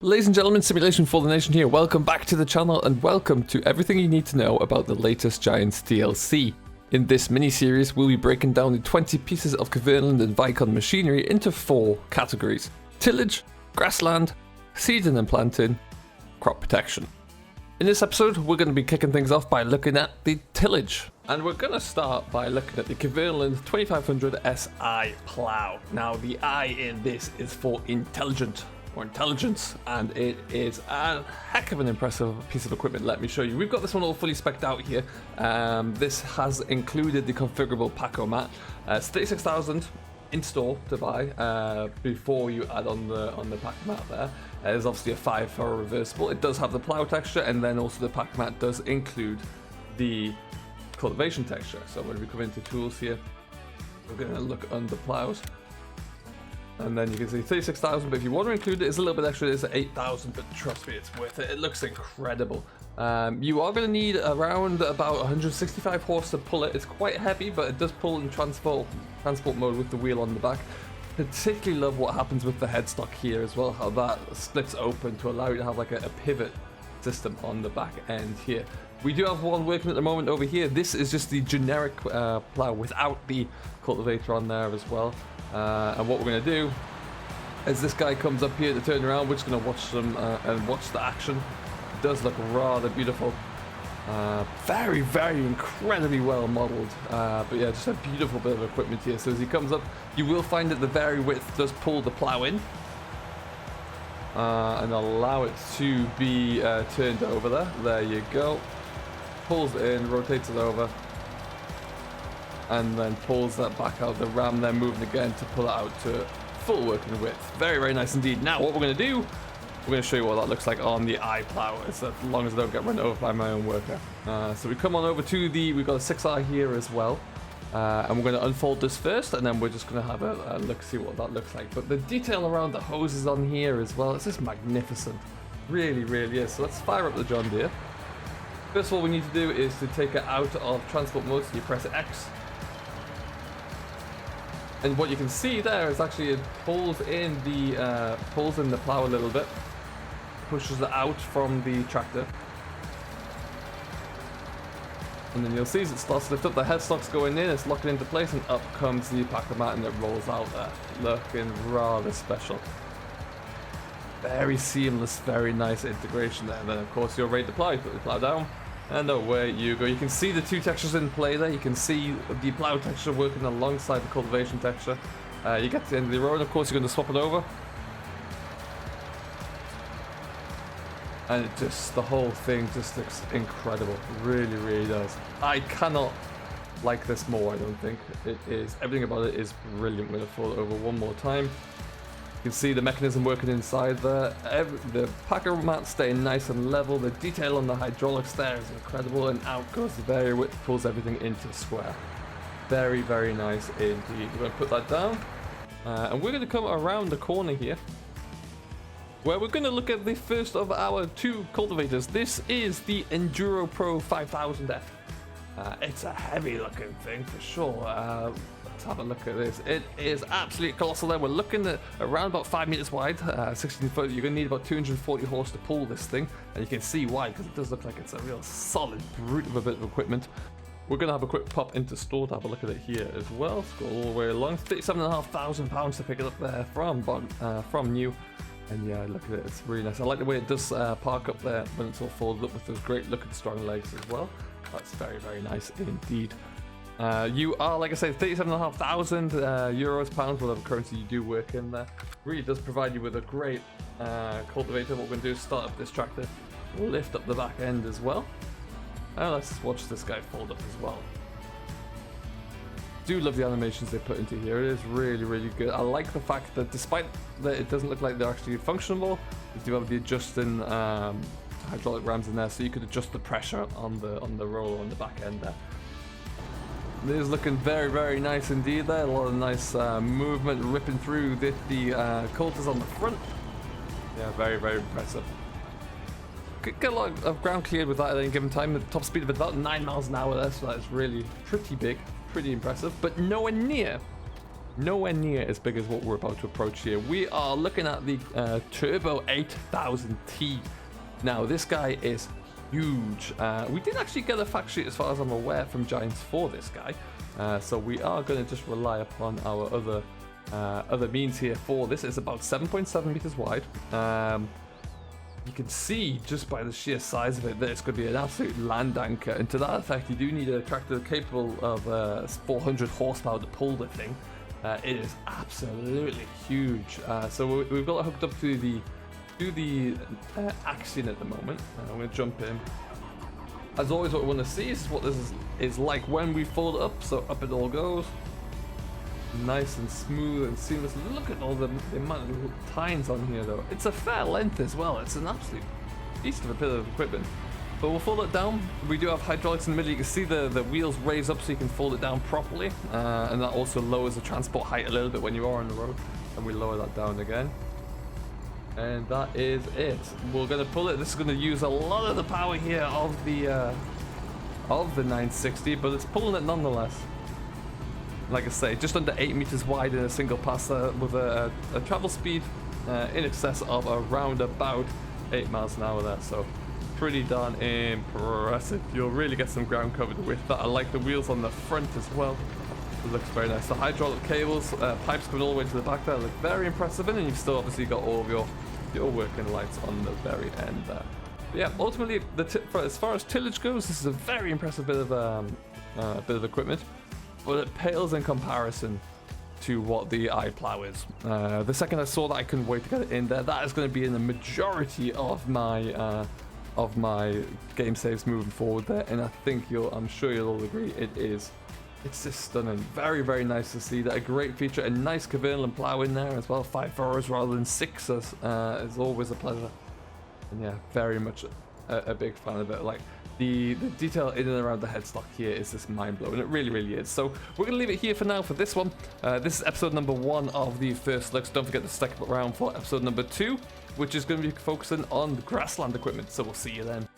Ladies and gentlemen, Simulation for the Nation here. Welcome back to the channel and welcome to everything you need to know about the latest Giants DLC. In this mini-series, we'll be breaking down the 20 pieces of Kverneland and Vicon machinery into 4 categories: tillage, grassland, seeding and planting, crop protection. In this episode, we're going to be kicking things off by looking at the tillage. And we're going to start by looking at the Kverneland 2500 Si Plow. Now, the I in this is for intelligent. Or intelligence, and it is a heck of an impressive piece of equipment. Let me show you. We've got this one all fully spec'd out here. This has included the configurable Paco mat. It's 36,000 in store to buy before you add on the Paco mat there. There's obviously a 5 for reversible. It does have the plow texture, and then also the Paco mat does include the cultivation texture. So when we come into tools here, we're going to look under plows. And then you can see 36,000, but if you want to include it, it's a little bit extra. It's 8,000, but trust me, it's worth it. It looks incredible. You are going to need around about 165 horse to pull it. It's quite heavy, but it does pull in transport mode with the wheel on the back. Particularly love what happens with the headstock here as well, how that splits open to allow you to have like a pivot system on the back end here. We do have one working at the moment over here. This is just the generic plow without the cultivator on there as well. And what we're going to do, as this guy comes up here to turn around, we're just going to watch them and watch the action. It does look rather beautiful. Very, very incredibly well modeled. But yeah, just a beautiful bit of equipment here. So as he comes up, you will find that the vary width does pull the plow in. And allow it to be turned over there. There you go. Pulls it in, rotates it over. And then pulls that back out. The Ram then moving again to pull it out to full working width. Very, very nice indeed. Now what we're going to do, we're going to show you what that looks like on the iPlow, as long as I don't get run over by my own worker. So we come on over to we've got a 6i here as well. And we're going to unfold this first, and then we're just going to have a look, see what that looks like. But the detail around the hoses on here as well, it's just magnificent. Really, really is. So let's fire up the John Deere. First of all, we need to do is to take it out of transport mode, so you press X. And what you can see there is actually it pulls in the plow a little bit, pushes it out from the tractor, and then you'll see as it starts to lift up, the headstock's going in, it's locking into place, and up comes the Paco mat and it rolls out there, looking rather special. Very seamless, very nice integration there. And then of course you're ready to plow. You put the plow down, and away you go. You can see the 2 textures in play there. You can see the plow texture working alongside the cultivation texture. You get to the end of the row, and of course you're going to swap it over. And it just, the whole thing just looks incredible. Really, really does. I cannot like this more, I don't think. It is, everything about it is brilliant. I'm going to fold it over one more time. You can see the mechanism working inside there. The Paco mat staying nice and level. The detail on the hydraulics there is incredible, and out goes the vary width, pulls everything into square. Very, very nice indeed. We're going to put that down, and we're going to come around the corner here, where we're going to look at the first of our 2 cultivators. This is the Enduro Pro 5000F. It's a heavy looking thing for sure. Let's have a look at this. It is absolutely colossal there. We're looking at around about 5 meters wide, 16 foot. You're going to need about 240 horse to pull this thing, and you can see why, because it does look like it's a real solid brute of a bit of equipment. We're going to have a quick pop into store to have a look at it here as well. Let's go all the way along. 37,500 pounds to pick it up there from new. And yeah, look at it, it's really nice. I like the way it does park up there when it's all folded up with those great looking strong legs as well. That's very, very nice indeed. You are, like I said, 37,500 euros, pounds, whatever currency you do work in there. Really does provide you with a great cultivator. What we're going to do is start up this tractor, lift up the back end as well. And let's watch this guy fold up as well. Do love the animations they put into here. It is really, really good. I like the fact that despite that it doesn't look like they're actually functional, you do have the adjusting hydraulic rams in there, so you could adjust the pressure on the roller on the back end there. It is looking very, very nice indeed there. A lot of nice movement ripping through the coulters on the front. Yeah, very, very impressive. Get a lot of ground cleared with that at any given time. At the top speed of about 9 miles an hour there, so that is really pretty big, pretty impressive, but nowhere near nowhere near as big as what we're about to approach here. We are looking at the Turbo 8000T. Now, this guy is huge. We did actually get a fact sheet, as far as I'm aware, from Giants for this guy. So we are going to just rely upon our other means here for this. It's about 7.7 meters wide. You can see just by the sheer size of it that it's going to be an absolute land anchor. And to that effect, you do need a tractor capable of 400 horsepower to pull the thing. It is absolutely huge. So we've got it hooked up to the Axion at the moment. I'm going to jump in. As always, what we want to see is what this is like when we fold it up. So up it all goes. Nice and smooth and seamless. Look at all the amount of little tines on here, though. It's a fair length as well. It's an absolute beast of a bit of equipment. But we'll fold it down. We do have hydraulics in the middle. You can see the wheels raise up so you can fold it down properly. And that also lowers the transport height a little bit when you are on the road. And we lower that down again. And that is it. We're going to pull it. This is going to use a lot of the power here of the 960, but it's pulling it nonetheless. Like I say, just under 8 meters wide in a single pass with a travel speed in excess of around about 8 miles an hour there. So pretty darn impressive. You'll really get some ground covered with that. I like the wheels on the front as well. It looks very nice. The hydraulic cables, pipes coming all the way to the back there look very impressive. And then you've still obviously got all of your working lights on the very end there. But yeah, ultimately, as far as tillage goes, this is a very impressive bit of equipment. But it pales in comparison to what the Si Plow is. The second I saw that, I couldn't wait to get it in there. That is going to be in the majority of my game saves moving forward there, and I'm sure you'll all agree it's just stunning. Very, very nice to see that. A great feature, a nice Kverneland plow in there as well. 5 furrows rather than 6 is always a pleasure. And yeah, very much a big fan of it. Like the detail in and around the headstock here is just mind-blowing. It really, really is. So we're going to leave it here for now for this one. This is episode number 1 of the first looks. Don't forget to stick around for episode number 2, which is going to be focusing on grassland equipment. So we'll see you then.